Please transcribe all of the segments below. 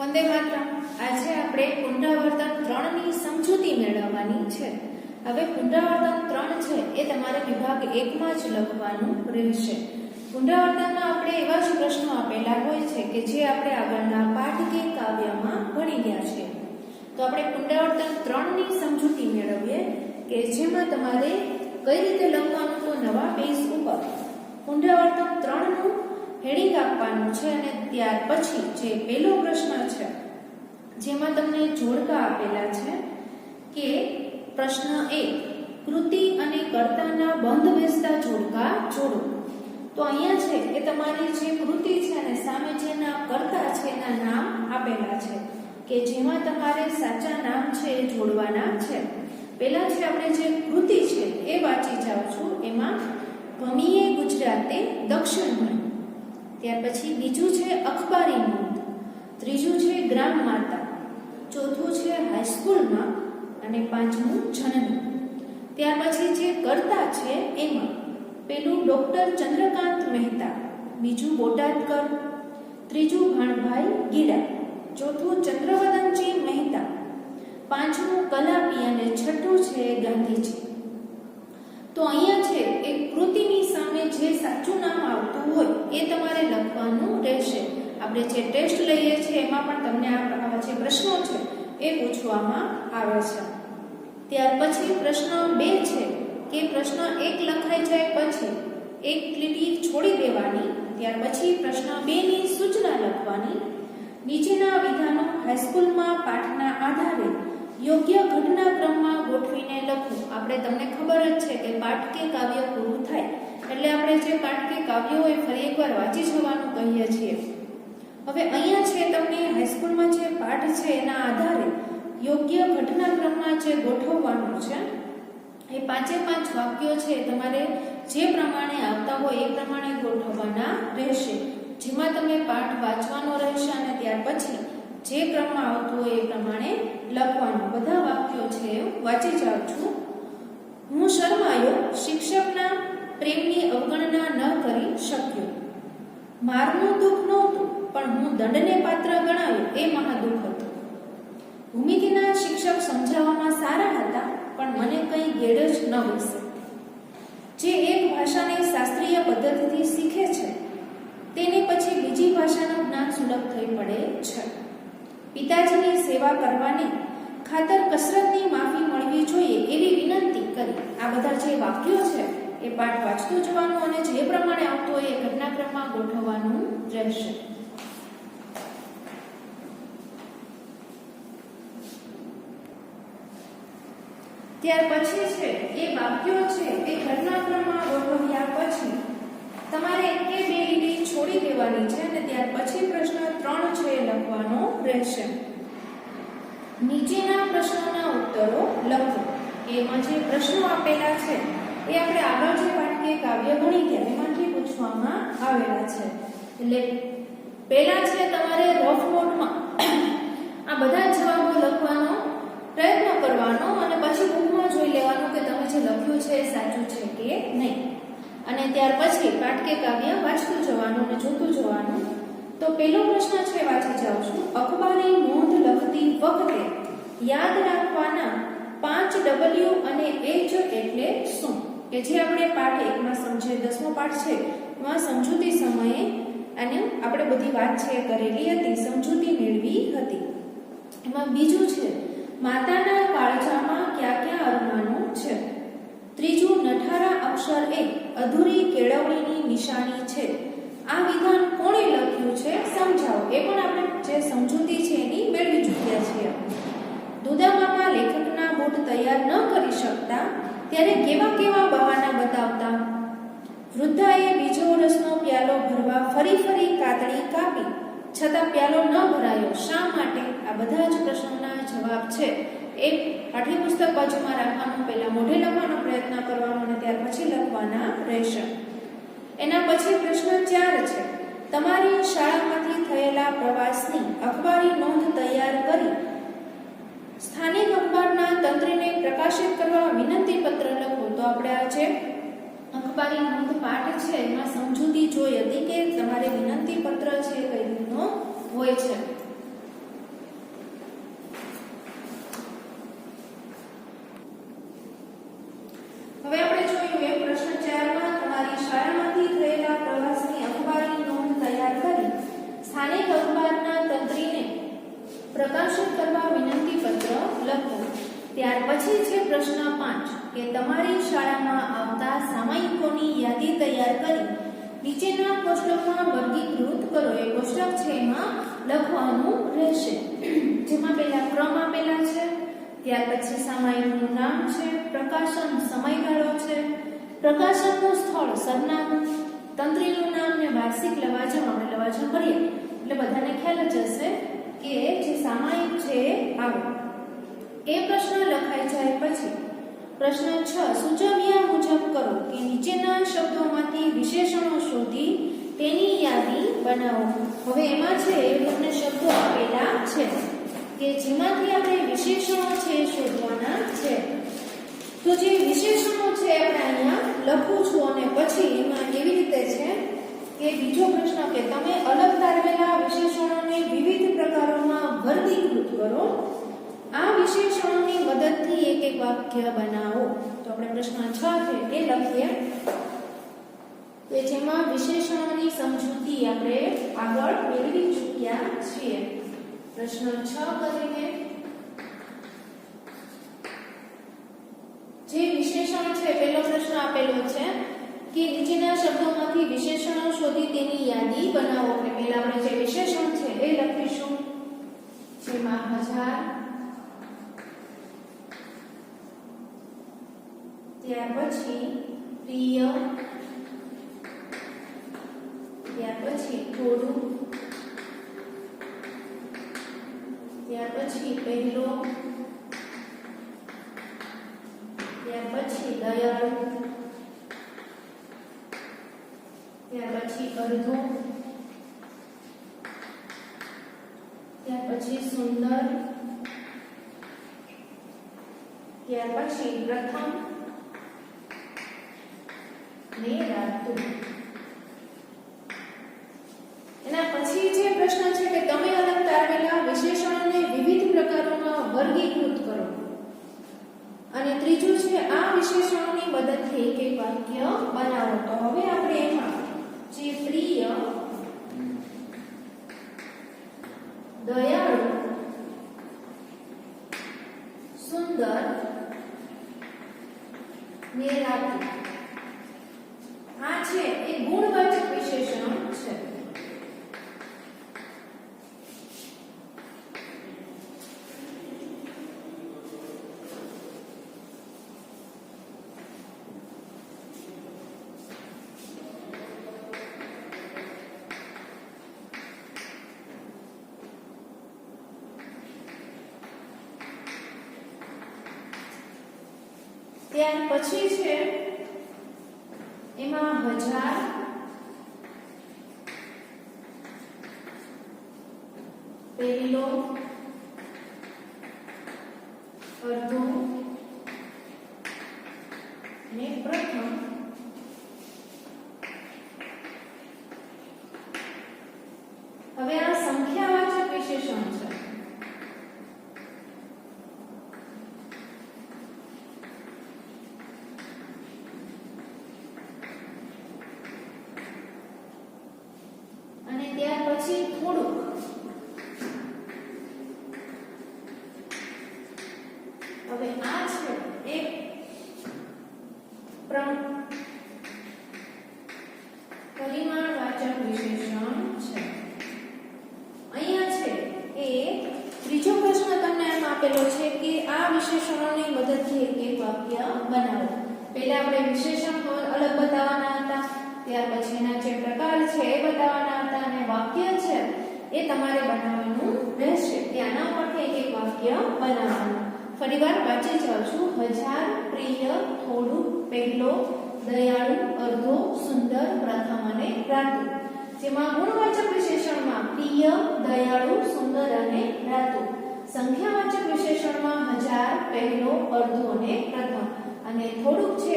વંદે માતરમ. આજે આપણે પુનરાવર્તન 3 ની સમજૂતી મેળવવાની છે. હવે પુનરાવર્તન 3 છે એ તમારે વિભાગ 1 માં જ લખવાનું રહેશે. પુનરાવર્તનમાં આપણે એવા જ પ્રશ્નો આપેલા હોય છે કે જે આપણે આગળના પાઠ કે કાવ્યમાં ભણી ગયા છે. તો આપણે પુનરાવર્તન 3 ની સમજૂતી મેળવીએ કે જેમાં તમારે કઈ રીતે લખવાનું તો નવા પેજ ઉપર પુનરાવર્તન 3 નું હેડિંગ આપવાનું છે અને ત્યાર પછી જે પહેલો પ્રશ્ન છે જેમાં તમને જોડકા આપેલા છે કે પ્રશ્ન 1 કૃતિ અને કર્તાના બંધ બેસતા જોડકા જોડો. તો અહીંયા છે એ તમારી જે કૃતિ છે અને સામે જેના કર્તા છે એના નામ આપેલા છે કે જેમાં તમારે સાચા નામ છે એ જોડવાના છે. પહેલા છે આપણે જે કૃતિ છે એ વાંચી જાઉં છું. એમાં ભમીએ ગુજરાતે દક્ષિણ ભણી, ત્યાર પછી બીજું છે અખબારી નોંધ, ત્રીજું છે ગ્રામ માતા, ચોથું છે હાઈસ્કૂલમાં અને પાંચમું જનની. ત્યાર પછી જે કર્તા છે એમાં પેલું ડોક્ટર ચંદ્રકાંત મહેતા, બીજું બોટાદકર, ત્રીજું ભાણભાઈ ગીડા, ચોથું ચંદ્રવદનજી મહેતા, પાંચમું કલાપી અને છઠ્ઠું છે ગાંધીજી. તો અહીંયા છે એ કૃતિની સામે જે સાચું નામ આવતું હોય એ તમારે લખવાનું રહેશે. આપણે જે ટેસ્ટ લઈએ છીએ એમાં પણ તમને આવા જે પ્રશ્નો છે એ પૂછવામાં આવે છે. ત્યાર પછી પ્રશ્ન 2 છે કે પ્રશ્ન 1 લખાઈ જાય પછી એક લીટી છોડી દેવાની, ત્યાર પછી પ્રશ્ન 2 ની સૂચના લખવાની. નીચેના વિધાનો હાઈસ્કૂલમાં પાઠના આધારે યોગ્ય ઘટનાક્રમમાં ગોઠવીને લખવું. આપણે તમને ખબર જ છે કે પાઠ કે કાવ્ય પૂરું થાય એટલે આપણે જે પાઠ કે કાવ્ય હોય ફરી એકવાર વાંચી જવાનું કહીએ છીએ. હવે અહીંયા છે તમને હાઈસ્કૂલમાં જે પાઠ છે એના આધારે યોગ્ય ઘટનાક્રમમાં જે ગોઠવવાનું છે એ 5 વાક્યો છે તમારે જે પ્રમાણે આવતા હોય એ પ્રમાણે ગોઠવવાના રહેશે. જેમાં તમે પાઠ વાંચવાનો રહેશે અને ત્યાર પછી જે ક્રમમાં આવતું હોય એ પ્રમાણે લખવાનું. બધા વાક્યો છે વાંચી જાઉં છું. હું શરમાયો, શિક્ષકના પ્રેમની અવગણના ન કરી શક્યો. મારનું દુઃખ નહોતું પણ હું દંડને પાત્ર ગણાયો એ મહાદુઃખ હતું. ભૂમિતિના શિક્ષક સમજાવવામાં સારા હતા પણ મને કંઈ ગેડ જ ન બેસે. જે એક ભાષાને શાસ્ત્રીય પદ્ધતિથી શીખે છે તેને પછી બીજી ભાષાનું જ્ઞાન સુલભ થઈ પડે છે. પિતાજીની સેવા કરવાની ખાતર કસરતની માફી મળવી જોઈએ એવી વિનંતી કરી. આ બધા જે વાક્યો છે એ પાઠ વાંચતું જવાનું અને જે પ્રમાણે આવતું હોય એ ઘટનાક્રમમાં ગોઠવવાનું રહેશે. ત્યાર પછી છે એ વાક્યો છે એ ઘટનાક્રમમાં ગોઠવ્યા પછી તમારે કે 2 લીટી છોડી દેવાની છે અને ત્યાર પછી પ્રશ્ન 3 છે એ લખવાનો રહેશે. નીચેના પ્રશ્નોના ઉત્તરો લખો. એમાં જે પ્રશ્નો આપેલા છે એ આપણે આગળ જે પાઠ કે કાવ્ય ભણી ગયા એમાંથી પૂછવામાં આવેલા છે. એટલે પહેલા છે તમારે રફ નોટમાં આ બધા જવાબો લખવાનો પ્રયત્ન કરવાનો અને પછી બુકમાં જોઈ લેવાનું કે તમે જે લખ્યું છે એ સાચું છે કે નહીં. અને ત્યાર પછી પાઠ કે કાવ્ય વાંચતું જવાનું અને જોતું જવાનું. તો પહેલો પ્રશ્ન છે વાંચી જાઉં છું. અખબારી નોંધ લખતી વખતે યાદ રાખવાના 5 W અને H એટલે શું? કે જે આપણે પાઠ 1 માં સમજે 10મો પાઠ છે એમાં સમજૂતી સમયે અને આપણે બધી વાત છે કરેલી હતી, સમજૂતી મેળવી હતી. એમાં બીજું છે માતાના કાળજામાં કયા કયા અરમાનો છે. ત્રીજું નઠારા અક્ષર એ અધૂરી કેળવણીની નિશાની છે. આ વિધાન કોણે લખ્યું છે સમજાવો. એ પણ આપણે જે સમજૂતી છે એની મેળવી ચૂક્યા છીએ. દુદામામા લેખકના બૂટ તૈયાર ન કરી શકતા ત્યારે કેવા કેવા બહાના બતાવતા. વૃદ્ધાએ બીજો રસનો પ્યાલો ભરવા ફરી ફરી કાતડી કાપી છતાં પ્યાલો ન ભરાયો શા માટે? આ બધા જ પ્રશ્નોના જવાબ છે એ પાઠ્યપુસ્તક બાજુમાં રાખવાનું, પહેલા મોઢે લખવાનો પ્રયત્ન કરવાનો અને ત્યાર પછી લખવાના રહેશે. એના પછી પ્રશ્ન 4 છે તમારી શાળામાંથી થયેલા પ્રવાસની અખબારી નોંધ તૈયાર કરી સ્થાનિક અખબારના તંત્રને પ્રકાશિત કરવા વિનંતી પત્ર લખો. તો આપણે આ જે અખબારી નોંધ પાઠ છે એમાં સમજૂતી જોઈ હતી કે તમારે વિનંતી પત્ર છે કઈ રીતનો હોય છે. શાળામાંથી થયેલા પ્રવાસની અખબારની નોંધ તૈયાર કરી સ્થાનિક અખબારના તંત્રીને પ્રકાશિત કરવા વિનંતી પત્ર લખો. ત્યાર પછી છે પ્રશ્ન 5 કે તમારી શાળામાં આવતા સામયિકોની યાદી તૈયાર કરી નીચેના કોષ્ટકમાં વર્ગીકૃત કરો. એ કોષ્ટક છે એમાં લખવાનું રહેશે, જેમાં પહેલા ક્રમ આપેલા છે, ત્યાર પછી સામયિકનું નામ છે, પ્રકાશન સમયગાળો છે, પ્રકાશનનું સ્થળ, સરનામું, તંત્રીનું નામ ને વાર્ષિક લવાજમ. આપણે લવાજમ કરીએ એટલે બધાને ખ્યાલ જ હશે કે જે સામયિક છે આવે. એ પ્રશ્ન લખાઈ જાય પછી પ્રશ્ન 6 સૂચવ્યા મુજબ કરો કે નીચેના શબ્દોમાંથી વિશેષણો શોધી તેની યાદી બનાવો. હવે એમાં છે તમને શબ્દો આપેલા છે કે જેમાંથી આપણે વિશેષણો છે શોધવાના છે. તો જે વિશેષણો છે આપણે અહીંયા લખું છું અને પછી એમાં કેવી રીતે છે કે બીજો પ્રશ્ન કે તમે અલગ તારવેલા વિશેષણોને વિવિધ પ્રકારોમાં વર્ગીકૃત કરો. આ વિશેષણોની મદદથી એક એક વાક્ય બનાવો. તો આપણે પ્રશ્ન 6 છે એ લખીએ કે જેમાં વિશેષણોની સમજૂતી આપણે આગળ મેળવી ચૂક્યા છીએ. પ્રશ્ન 6 કરીને જે વિશેષણ છે પહેલો પ્રશ્ન આપેલો છે કે નીચેના શબ્દોમાંથી વિશેષણો શોધી તેની યાદી બનાવો. એટલે પહેલા આપણે જે વિશેષણ છે એ લખીશું, જેમાં 1000, ત્યાર પછી પ્રિય, ત્યાર પછી થોડું, ત્યાર પછી પહેલો, ત્યાર પછી દયાળુ, ત્યાર પછી અડધો, ત્યાર પછી સુંદર, ત્યાર પછી પ્રથમ ને રાતું. એના પછી જે પ્રશ્ન છે કે તમે અલગ તારવેલા વિશેષણોને વિવિધ પ્રકારોમાં વર્ગીકૃત કરો. અને ત્રીજું છે આ વિશેષણોની મદદથી એક એક વાક્ય બનાવો. તો હવે આપણે એમાં જે પ્રિય, દયાળુ, સુંદર ને રાતું આ છે એ ગુણવાચક વિશેષણ છે. ત્યાર પછી છે એમાં 1000, પહેલો, અડધો ને પ્રથમ. હવે આ સંખ્યાવાચક વિશેષણ છે. અને ત્યાર પછી થોડુંક. હવે આ છે એક પરિમાણવાચક વિશેષણ છે. અહીંયા છે એ ત્રીજો પ્રશ્ન તમને એમ આપેલો છે કે આ વિશેષણોની મદદથી એક વાક્ય બનાવો. પહેલા આપણે વિશેષણ અલગ બતાવવાના હતા, ત્યાર પછી એના જે પ્રકાર છે એ બતાવવાના હતા અને વાક્ય છે એ તમારે બનાવવાનું રહેશે. ત્યાંના પરથી એક વાક્ય બનાવવાનું. ફરીવાર વાંચી જાઉં છું. 1000, પ્રિય, થોડું, પહેલો, દયાળુ, અડધો, સુંદર, પ્રથમ અને રાતું. જેમાં ગુણવાચક વિશેષણમાં પ્રિય, દયાળુ, સુંદર અને રાતું. સંખ્યાવાચક વિશેષણમાં 1000, પહેલો, અડધો અને પ્રથમ. અને થોડુંક છે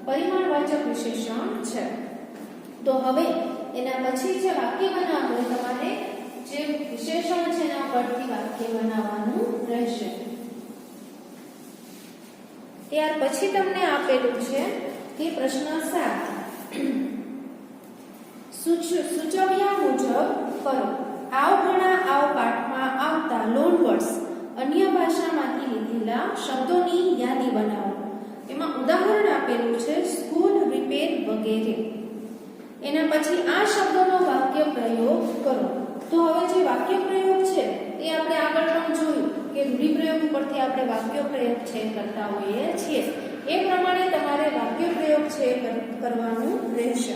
પરિમાણવાચક વિશેષણ છે. તો હવે એના પછી જે વાક્ય બનાવવું હોય તમારે જે વિશેષણ છે એના પરથી વાક્ય બનાવવાનું રહેશે. ત્યાર પછી તમને આપેલું છે કે પ્રશ્ન 7 સૂચવ્યા મુજબ કરો. આવ ઘણા આવ પાઠમાં આવતા લોન વર્ડ્સ અન્ય ભાષામાંથી લીધેલા શબ્દોની યાદી બનાવો. એમાં ઉદાહરણ આપેલું છે સ્કૂલ, રિપેર વગેરે. એના પછી આ શબ્દોનો વાક્ય પ્રયોગ કરો. તો હવે જે વાક્ય પ્રયોગ છે એ આપણે આગળ પણ જોયું કે રૂઢિપ્રયોગ ઉપરથી આપણે વાક્ય પ્રયોગ છે કરતા હોઈએ છીએ. એ પ્રમાણે તમારે વાક્ય પ્રયોગ છે કરવાનું રહેશે.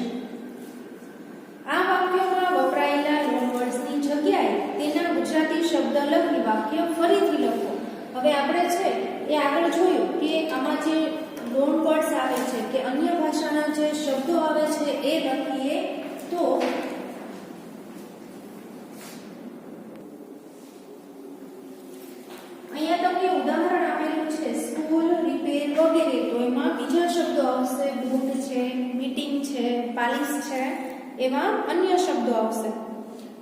આ વાક્યોમાં વપરાયેલા લોન વર્ડ્સની જગ્યાએ તેના ગુજરાતી શબ્દ લખી વાક્ય ફરીથી લખો. હવે આપણે છે એ આગળ જોયું કે આમાં જે લોન વર્ડ્સ આવે છે કે અન્ય ભાષાના જે શબ્દો આવે છે એ લખીએ તો અહીંયા તમને ઉદાહરણ આપેલું છે સ્કૂલ, રિપેર વગેરે. તો એમાં બીજા શબ્દો આવશે બૂટ છે, મીટિંગ છે, પાલિશ છે, એવા અન્ય શબ્દો આવશે.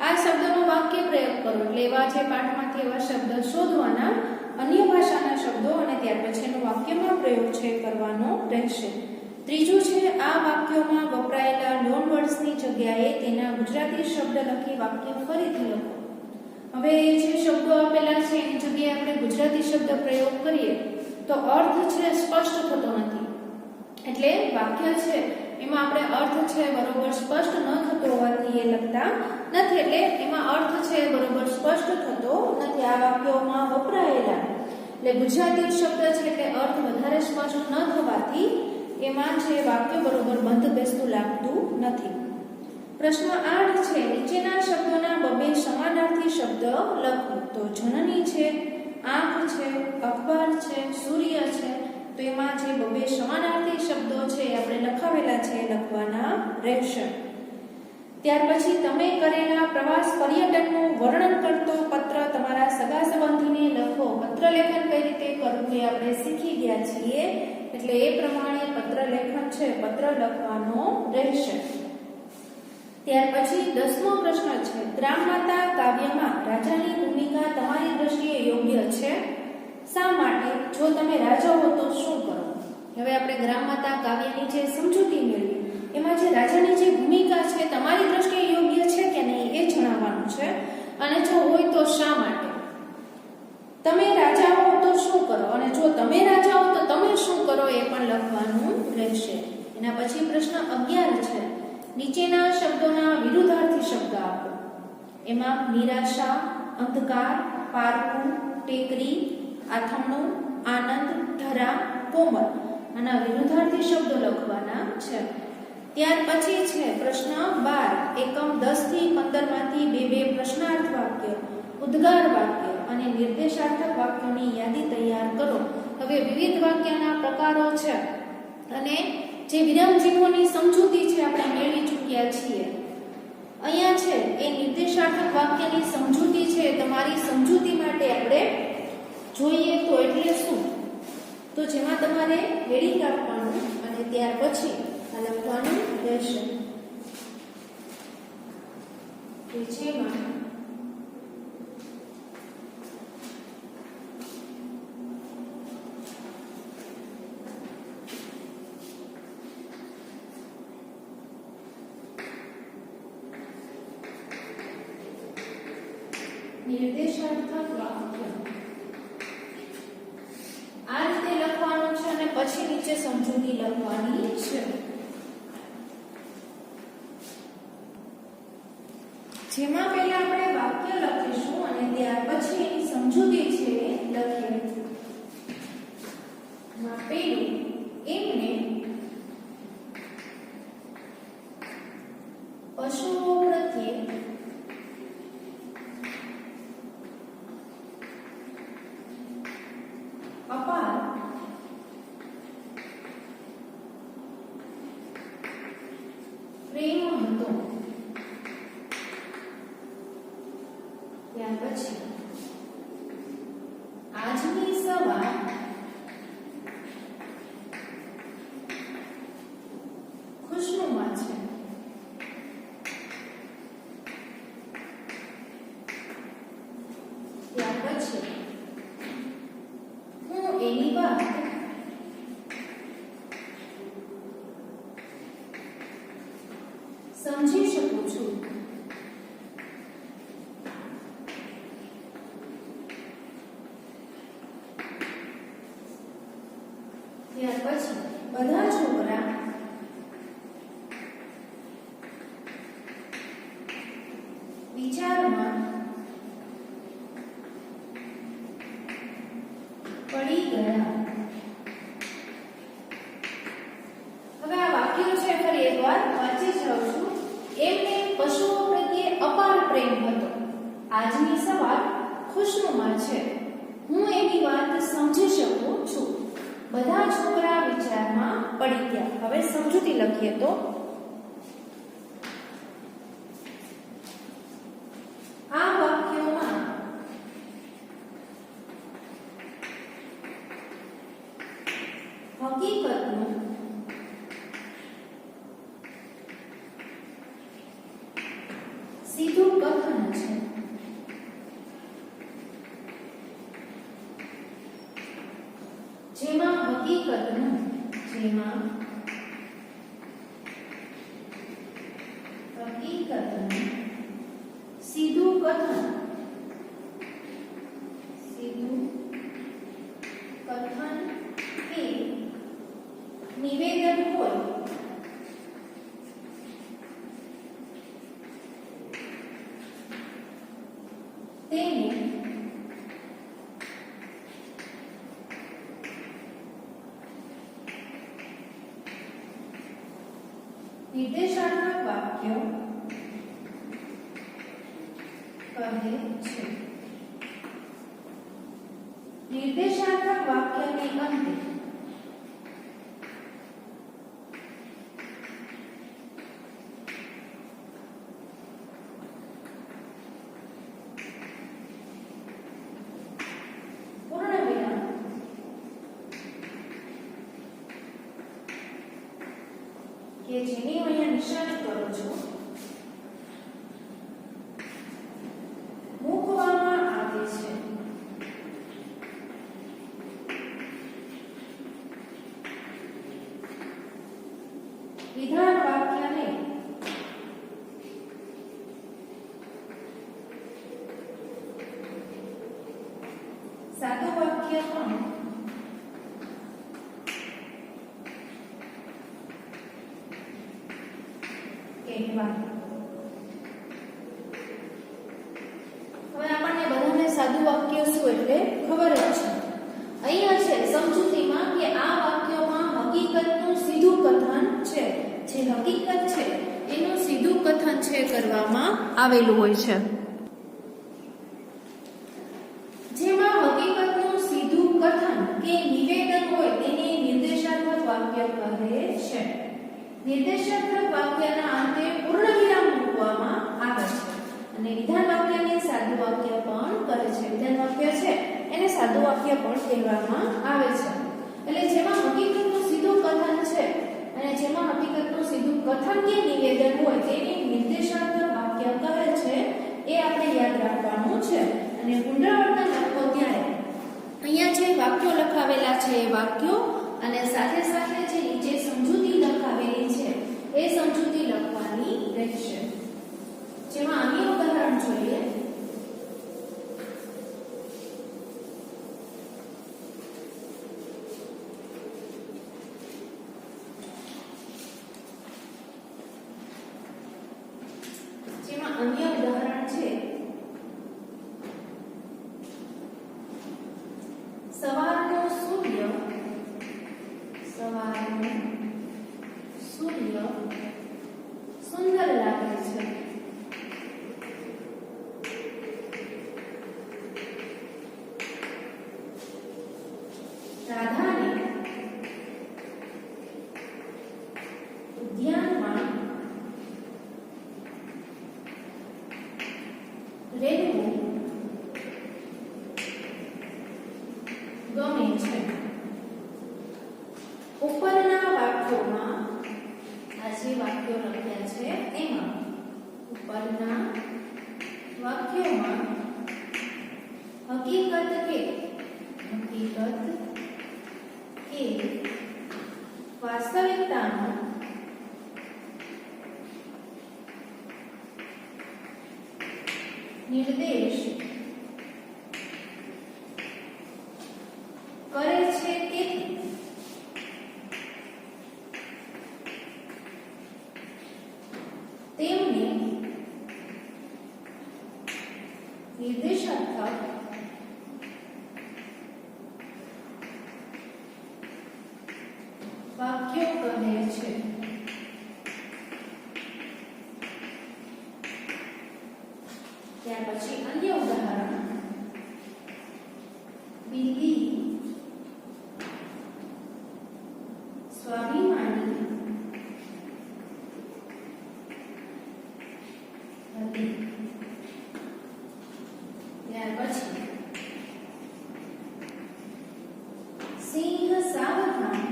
આ શબ્દનો વાક્ય પ્રયોગ કરો એટલે એવા જે પાઠમાંથી એવા શબ્દ શોધવાના, અન્ય ભાષાના શબ્દો, અને ત્યાર પછીનો વાક્યમાં પ્રયોગ છે કરવાનો રહેશે. ત્રીજું છે આ વાક્યોમાં વપરાયેલા લોન વર્ડ્સની જગ્યાએ તેના ગુજરાતી શબ્દ લખી વાક્ય ફરીથી લખો. હવે જે શબ્દો આપેલા છે એની જગ્યાએ આપણે ગુજરાતી શબ્દ પ્રયોગ કરીએ તો અર્થ છે સ્પષ્ટ થતો નથી. એટલે વાક્ય છે એમાં આપણે અર્થ છે બરોબર સ્પષ્ટ ન થતો હોવાથી એ લખતા નથી. એટલે એમાં અર્થ છે બરોબર સ્પષ્ટ થતો નથી આ વાક્યોમાં વપરાયેલા. એટલે ગુજરાતી શબ્દ છે એટલે અર્થ વધારે સ્પષ્ટ ન થવાથી એમાં જે વાક્ય બરોબર બંધ બેસતું લાગતું નથી. પ્રશ્ન 8 છે નીચેના શબ્દોના બબે સમાનાર્થી શબ્દ લખો. તો જનની છે, આંખ છે, અખબાર છે, સૂર્ય છે. તો એમાં જે બબે સમાનાર્થી શબ્દો છે આપણે લખાવેલા છે લખવાના રહેશે. ત્યાર પછી તમે કરેલા પ્રવાસ પર્યટનનું વર્ણન કરતો પત્ર તમારા સગા સંબંધીને લખો. પત્ર લેખન કઈ રીતે કરવું એ આપણે શીખી ગયા છીએ એટલે એ પ્રમાણે પત્ર લેખન છે પત્ર લખવાનો રહેશે. ત્યાર પછી 10મો પ્રશ્ન છે ગ્રામમાતા કાવ્યમાં રાજાની ભૂમિકા તમારી દ્રષ્ટિએ યોગ્ય છે? શા માટે? જો તમે રાજા હો તો શું કરો? હવે આપણે ગ્રામમાતા કાવ્યની જે સમજૂતી મેળવી એમાં જે રાજાની જે ભૂમિકા છે તમારી દ્રષ્ટિએ યોગ્ય છે કે નહીં એ જણાવવાનું છે. અને જો હોય તો શા માટે? તમે રાજા હો તો શું કરો અને જો તમે રાજા હો તો તમે શું કરો એ પણ લખવાનું રહેશે. એના પછી પ્રશ્ન 11 છે નીચેના શબ્દોના વિરુદ્ધાર્થી શબ્દ આપો. એમાં નિરાશા, અંધકાર, પારકું, ટેકરી, આથમણું, આનંદ, ધરા, કોમળ આના વિરુદ્ધાર્થી શબ્દો લખવાના છે. ત્યાર પછી છે પ્રશ્ન 12 એકમ 10 થી 15 માંથી બે પ્રશ્નાર્થ વાક્ય, ઉદ્ગાર વાક્ય અને નિર્દેશાર્થક વાક્યોની યાદી તૈયાર કરો. હવે વિવિધ વાક્યના પ્રકારો છે અને જે વિરામચિહ્નોની સમજૂતી છે આપણે મેળવી ચૂક્યા છીએ. અહીંયા છે એ નિર્દેશાર્થક વાક્યની સમજૂતી છે. તમારી સમજૂતી માટે આપણે જોઈએ તો એટલે શું? તો જેમાં તમારે હેડિંગ આપવાનું અને ત્યાર પછી લખવાનું રહેશે. કે જેમાં નિર્દેશાર્થક વાક્ય આ રીતે લખવાનું છે અને પછી નીચે સમજૂતી લખવાની છે. જેમાં પહેલા આપણે વાક્ય લખીશું અને ત્યાર પછી એની સમજૂતી છે લખીએ. પેલું એમને પશુઓ પ્રત્યે અપાર પ્રેમ હતો. ત્યાર પછી આજની સવાર ખુશનુમા છે. ત્યાર પછી બધા છોકરા વિચારમાં પડી ગયા. હવે આ વાક્યો છે ફરી એકવાર વાંચી જાઉં છું. એમને પશુઓ પ્રત્યે અપાર પ્રેમ હતો. આજની સવાર ખુશનુમા છે. હું એની વાત સમજી શકું છું. બધા છોકરા વિચારમાં પડી ગયા. હવે સમજૂતી લખીએ તો આ વાક્યોમાં હકીકતનું સીધું કથન છે. જેમાં હકીકતનું સીધું કથન કે નિવેદન હોય તેને નિર્દેશાત્મક વાક્યો કહે છે. નિર્દેશાત્મક વાક્યને અંતે પૂર્ણવિરામ કે જેની અહીંયા નિશાની કરું છું મૂકવામાં આવે છે. વિધાન વાક્યને સાદું વાક્ય પણ કહેવાય. હવે આપણને બધાને સાદું વાક્ય શું એટલે ખબર જ છે. અહીંયા છે સમજૂતીમાં કે આ વાક્યોમાં હકીકતનું સીધું કથન છે. જે હકીકત છે એનું સીધું કથન છે કરવામાં આવેલું હોય છે. જેમાં હકીકતનું સીધું કથન કે નિવેદન હોય તેને નિર્દેશાત્મક વાક્ય કહે છે. નિર્દેશાત્મક વાક્યના અંતે પૂર્ણવિરામ મૂકવામાં આવે છે અને વિધાન વાક્યને સાદું વાક્ય પણ કહે છે. વિધાન વાક્ય છે એને સાદું વાક્ય પણ કહેવામાં આવે છે. એટલે જેમાં હકીકતનું સીધું કથન છે અને જેમાં હકીકતનું સીધું કથન કે નિવેદન હોય તેને નિર્દેશાત્મક વાક્ય કહે છે. એ આપણે યાદ રાખવાનું છે. અને પુનરાવર્તન લખો ત્યારે અહીંયા જે વાક્યો લખાવેલા છે એ વાક્યો અને સાથે સાથે જે નીચે સમજૂતી લખાવેલી છે એ સમજૂતી લખવાની રહેશે. જેમાં આની ઉદાહરણ જોઈએ. જેમાં અન્ય ઉદાહરણ છે સવારનો સૂર્ય સુંદર લાગે છે. રાધાને ઉદ્યાનમાં રહેવું ગમે છે. ઉપરના વાક્યોમાં આ જે વાક્યો લખ્યા છે એમાં ઉપરના વાક્યોમાં હકીકત કે વાસ્તવિકતાનો નિર્દેશ કરે છે. તેથી નિર્દેશાર્થક વાક્યો કહે છે. ત્યાર પછી અન્ય ઉદાહરણ બિલ્લી સ્વાભિમાની હતી. ત્યાર પછી સિંહ સાવધાન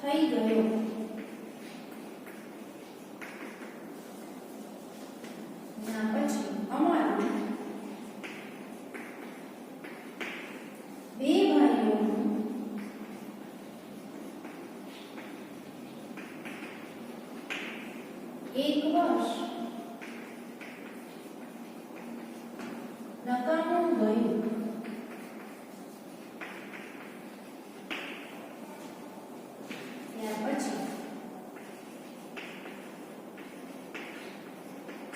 થઈ ગયો. પછી અમારું બે ભાઈઓનું એક વર્ષ નકામું ગયું. ત્યાર પછી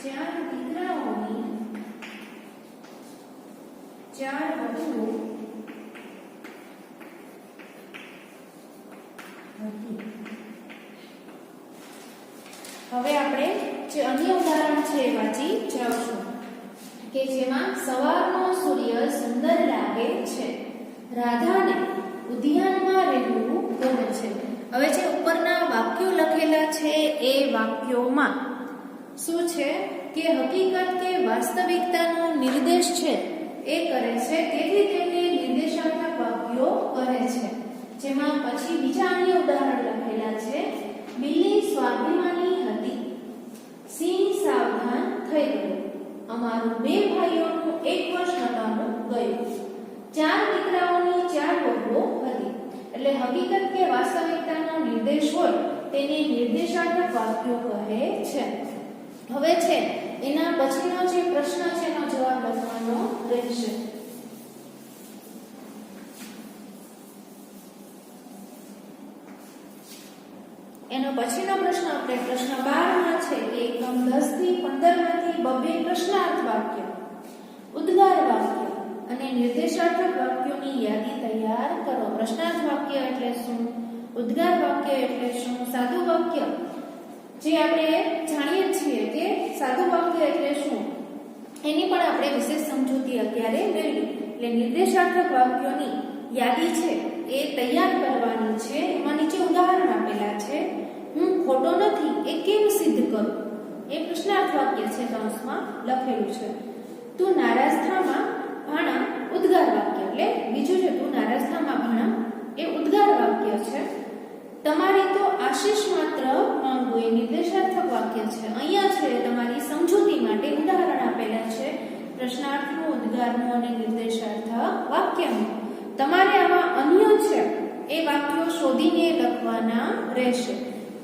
ચાર દીકરાઓની ચાર વહુઓ હતી. હવે આપણે જે અન્ય ઉદાહરણ છે એ વાંચી જાવશું કે જેમાં સવારનો સૂર્ય સુંદર લાગે છે. રાધાને ઉદ્યાનમાં રહેવું ગમે છે. હવે જે ઉપરના વાક્યો લખેલા છે એ વાક્યોમાં શું છે કે હકીકત કે વાસ્તવિકતાનો નિર્દેશ છે એ કરે છે, તેથી તેને નિર્દેશાત્મક વાક્યો કહે છે. જેમાં પછી બીજા અન્ય ઉદાહરણ લખેલા છે. બિલ્લી સ્વાભિમાની હતી, સિંહ સાવધાન થઈ ગયો, અમારું બે ભાઈઓનું એક વર્ષ નકામું ગયું, ચાર દીકરાઓની ચાર વહુઓ હતી. એટલે હકીકત કે વાસ્તવિકતાનો નિર્દેશ હોય તેને નિર્દેશાત્મક વાક્યો કહે છે. હવે છે એના પછીનો જે પ્રશ્ન છે એનો જવાબ લખવાનો રહેશે. એનો પછીનો પ્રશ્ન આપણે પ્રશ્ન 12 માં છે કે એકમ 10 થી 15 માંથી બબે પ્રશ્નાર્થ વાક્ય, ઉદ્ગાર વાક્ય અને નિર્દેશાત્મક વાક્યોની યાદી તૈયાર કરો. પ્રશ્નાર્થ વાક્ય એટલે શું, ઉદ્ગાર વાક્ય એટલે શું, સાદું વાક્ય જે આપણે જાણીએ છીએ કે સાદું વાક્ય એટલે શું એની પણ આપણે વિશેષ સમજૂતી અત્યારે મેળવી. એટલે નિર્દેશાત્મક વાક્યોની યાદી છે એ તૈયાર કરવાની છે. એમાં નીચે ઉદાહરણ આપેલા છે. હું ખોટો નથી એ કેમ સિદ્ધ કરું, એ પ્રશ્નાર્થ વાક્ય છે, કૌંસમાં લખેલું છે. તું નારાજ થામાં ભાણા ઉદ્ગાર વાક્ય, એટલે બીજું છે તું નારાજ થામાં ભાણા એ ઉદ્ગાર વાક્ય છે. તમારી તો આશીષ માત્ર માંગવું એ નિર્દેશાત્મક વાક્ય છે. અહીંયા છે તમારી સમજૂતી માટે ઉદાહરણ આપેલા છે પ્રશ્નાર્થનું, ઉદ્ગારનું અને નિર્દેશાર્થ વાક્યનું. તમારે આમાં અન્ય છે એ વાક્યો શોધીને લખવાના રહેશે.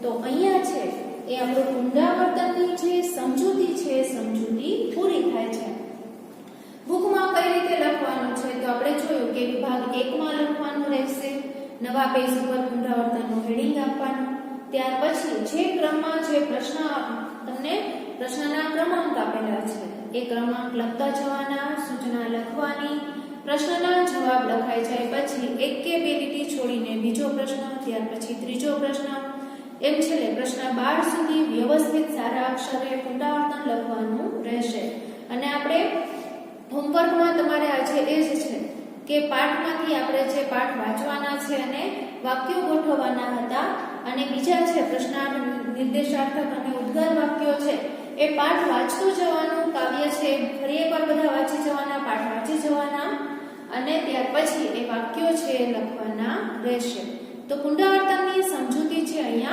તો અહીંયા છે એ આપણું પુનરાવર્તનની જે સમજૂતી છે એ સમજૂતી પૂરી થાય છે. બુકમાં કઈ રીતે લખવાનું છે તો આપણે જોયું કે વિભાગ 1 માં લખવાનું રહેશે. નવા પેજ ઉપર પુનરાવર્તનનું હેડિંગ આપવાનું. ત્યાર પછી જે ક્રમમાં જે પ્રશ્ન તમને પ્રશ્નના ક્રમાંક આપેલા છે એ ક્રમાંક લખતા જવાના, સૂચના લખવાની. પ્રશ્નના જવાબ લખાઈ જાય પછી એક કે બે લીટી છોડીને બીજો પ્રશ્ન, ત્યાર પછી ત્રીજો પ્રશ્ન, એમ છેલ્લે પ્રશ્ન 12 સુધી વ્યવસ્થિત સારા અક્ષરે પુનરાવર્તન લખવાનું રહેશે. અને આપણે હોમવર્કમાં તમારે આજે એ જ છે કે પાઠમાંથી આપણે જે પાઠ વાંચવાના છે અને વાક્યો ગોઠવવાના હતા, અને બીજા છે પ્રશ્નાર્થ, નિર્દેશાત્મક અને ઉદ્ગાર વાક્યો છે એ પાઠ વાંચતું જવાનું. કાવ્ય છે ફરી એકવાર બધા વાંચી જવાના, પાઠ વાંચી જવાના અને ત્યાર પછી એ વાક્યો છે એ લખવાના રહેશે. તો પુનરાવર્તનની સમજૂતી છે અહીંયા